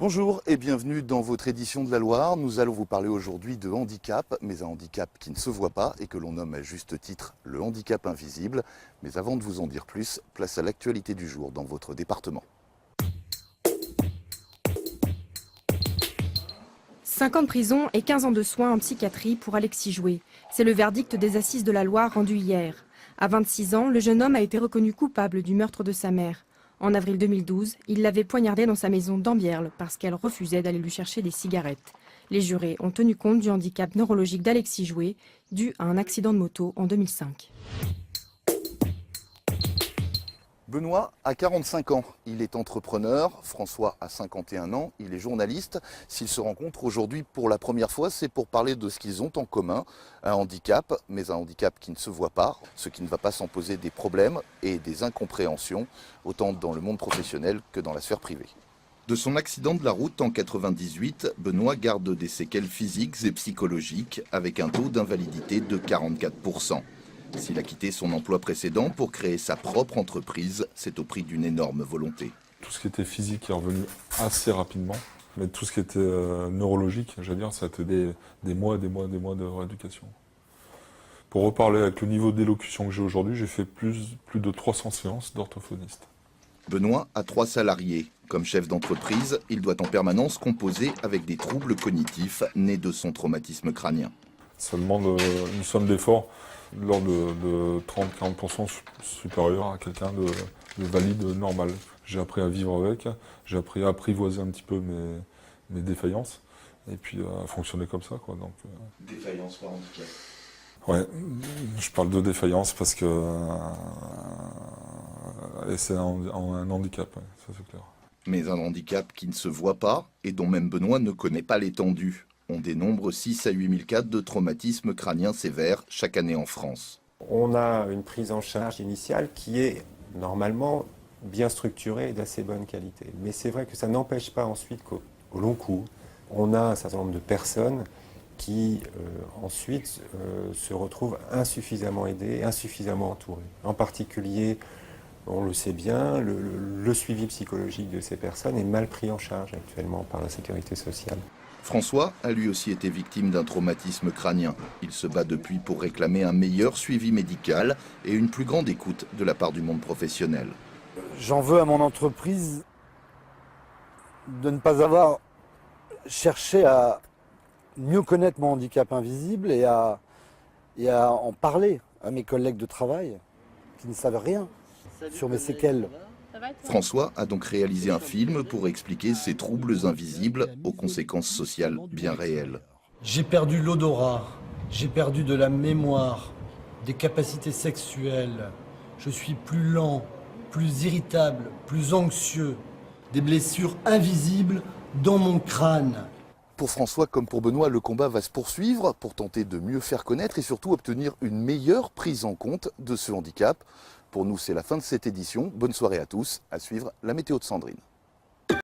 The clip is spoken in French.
Bonjour et bienvenue dans votre édition de la Loire. Nous allons vous parler aujourd'hui de handicap, mais un handicap qui ne se voit pas et que l'on nomme à juste titre le handicap invisible. Mais avant de vous en dire plus, place à l'actualité du jour dans votre département. 5 ans de prison et 15 ans de soins en psychiatrie pour Alexis Jouet. C'est le verdict des assises de la Loire rendu hier. À 26 ans, le jeune homme a été reconnu coupable du meurtre de sa mère. En avril 2012, il l'avait poignardée dans sa maison d'Ambierle parce qu'elle refusait d'aller lui chercher des cigarettes. Les jurés ont tenu compte du handicap neurologique d'Alexis Jouet dû à un accident de moto en 2005. Benoît a 45 ans, il est entrepreneur, François a 51 ans, il est journaliste. S'ils se rencontrent aujourd'hui pour la première fois, c'est pour parler de ce qu'ils ont en commun, un handicap, mais un handicap qui ne se voit pas, ce qui ne va pas sans poser des problèmes et des incompréhensions, autant dans le monde professionnel que dans la sphère privée. De son accident de la route en 98, Benoît garde des séquelles physiques et psychologiques avec un taux d'invalidité de 44%. S'il a quitté son emploi précédent pour créer sa propre entreprise, c'est au prix d'une énorme volonté. Tout ce qui était physique est revenu assez rapidement, mais tout ce qui était neurologique, j'allais dire, ça a été des mois de rééducation. Pour reparler avec le niveau d'élocution que j'ai aujourd'hui, j'ai fait plus de 300 séances d'orthophoniste. Benoît a 3 salariés. Comme chef d'entreprise, il doit en permanence composer avec des troubles cognitifs nés de son traumatisme crânien. Ça demande une somme d'effort de l'ordre de 30-40% supérieur à quelqu'un de valide, normal. J'ai appris à vivre avec, j'ai appris à apprivoiser un petit peu mes défaillances, et puis à fonctionner comme ça, quoi. Donc, défaillance par handicap. Ouais, je parle de défaillance parce que c'est un handicap, ouais, ça c'est clair. Mais un handicap qui ne se voit pas et dont même Benoît ne connaît pas l'étendue. On dénombre 6 à 8 000 cas de traumatisme crânien sévère chaque année en France. On a une prise en charge initiale qui est normalement bien structurée et d'assez bonne qualité. Mais c'est vrai que ça n'empêche pas ensuite qu'au long cours, on a un certain nombre de personnes qui ensuite se retrouvent insuffisamment aidées, insuffisamment entourées. En particulier, on le sait bien, le suivi psychologique de ces personnes est mal pris en charge actuellement par la sécurité sociale. François a lui aussi été victime d'un traumatisme crânien. Il se bat depuis pour réclamer un meilleur suivi médical et une plus grande écoute de la part du monde professionnel. J'en veux à mon entreprise de ne pas avoir cherché à mieux connaître mon handicap invisible et à en parler à mes collègues de travail qui ne savent rien sur mes séquelles. François a donc réalisé un film pour expliquer ces troubles invisibles aux conséquences sociales bien réelles. J'ai perdu l'odorat, j'ai perdu de la mémoire, des capacités sexuelles. Je suis plus lent, plus irritable, plus anxieux. Des blessures invisibles dans mon crâne. Pour François comme pour Benoît, le combat va se poursuivre pour tenter de mieux faire connaître et surtout obtenir une meilleure prise en compte de ce handicap. Pour nous, c'est la fin de cette édition. Bonne soirée à tous. À suivre la météo de Sandrine.